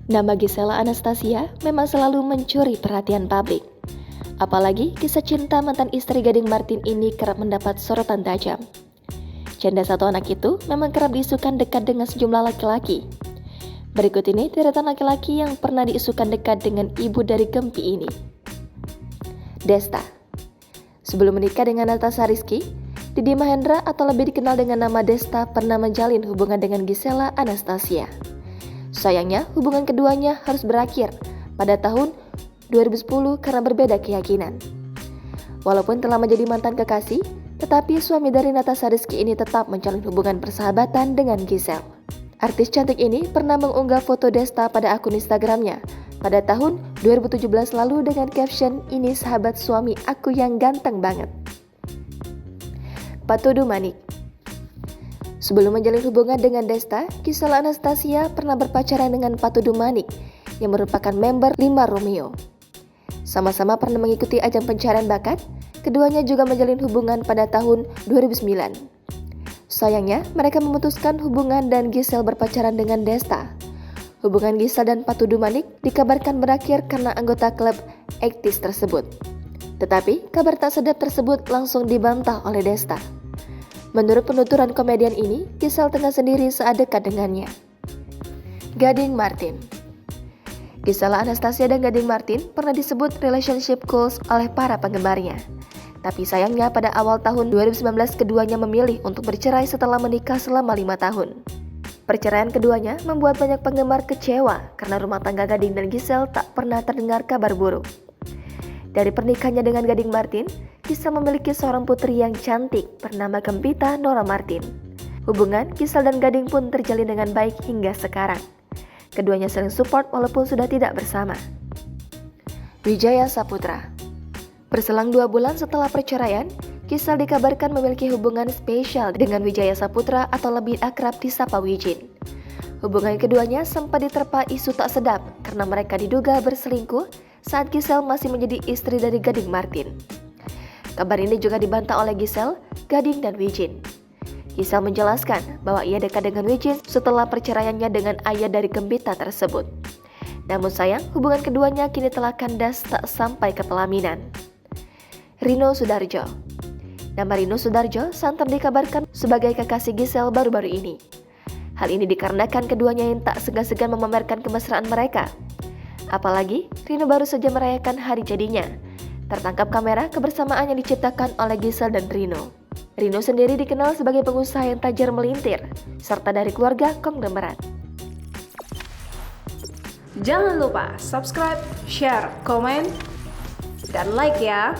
Nama Gisela Anastasia memang selalu mencuri perhatian publik. Apalagi kisah cinta mantan istri Gading Martin ini kerap mendapat sorotan tajam. Janda satu anak itu memang kerap diisukan dekat dengan sejumlah laki-laki. Berikut ini deretan laki-laki yang pernah diisukan dekat dengan ibu dari Gempi ini. Desta. Sebelum menikah dengan Natasha Rizky, Didi Mahendra atau lebih dikenal dengan nama Desta pernah menjalin hubungan dengan Gisela Anastasia. Sayangnya, hubungan keduanya harus berakhir pada tahun 2010 karena berbeda keyakinan. Walaupun telah menjadi mantan kekasih, tetapi suami dari Natasha Rizky ini tetap menjalin hubungan persahabatan dengan Gisel. Artis cantik ini pernah mengunggah foto Desta pada akun Instagramnya pada tahun 2017 lalu dengan caption, "Ini sahabat suami aku yang ganteng banget." Patudu Manik. Sebelum menjalin hubungan dengan Desta, Gisela Anastasia pernah berpacaran dengan Patudu Manik yang merupakan member 5 Romeo. Sama-sama pernah mengikuti ajang pencarian bakat, keduanya juga menjalin hubungan pada tahun 2009. Sayangnya, mereka memutuskan hubungan dan Gisel berpacaran dengan Desta. Hubungan Gisel dan Patudu Manik dikabarkan berakhir karena anggota klub Ektis tersebut. Tetapi, kabar tak sedap tersebut langsung dibantah oleh Desta. Menurut penuturan komedian ini, Gisel tengah sendiri saat dekat dengannya. Gading Martin. Gisela Anastasia dan Gading Martin pernah disebut relationship goals oleh para penggemarnya. Tapi sayangnya pada awal tahun 2019 keduanya memilih untuk bercerai setelah menikah selama 5 tahun. Perceraian keduanya membuat banyak penggemar kecewa karena rumah tangga Gading dan Gisel tak pernah terdengar kabar buruk. Dari pernikahannya dengan Gading Martin, Gisel memiliki seorang putri yang cantik bernama Gempita Nora Martin. Hubungan Gisel dan Gading pun terjalin dengan baik hingga sekarang. Keduanya saling support walaupun sudah tidak bersama. Wijaya Saputra. Berselang 2 bulan setelah perceraian, Gisel dikabarkan memiliki hubungan spesial dengan Wijaya Saputra atau lebih akrab disapa Wijin. Hubungan keduanya sempat diterpa isu tak sedap karena mereka diduga berselingkuh saat Gisel masih menjadi istri dari Gading Martin. Kabar ini juga dibantah oleh Gisel, Gading, dan Wijin. Gisel menjelaskan bahwa ia dekat dengan Wijin setelah perceraiannya dengan ayah dari Gempita tersebut. Namun sayang, hubungan keduanya kini telah kandas tak sampai ke pelaminan. Rino Sudarjo. Nama Rino Sudarjo santer dikabarkan sebagai kekasih Gisel baru-baru ini. Hal ini dikarenakan keduanya yang tak segan-segan memamerkan kemesraan mereka. Apalagi, Rino baru saja merayakan hari jadinya. Tertangkap kamera kebersamaan yang diciptakan oleh Gisel dan Rino. Rino sendiri dikenal sebagai pengusaha yang tajir melintir, serta dari keluarga konglomerat. Jangan lupa subscribe, share, komen, dan like ya!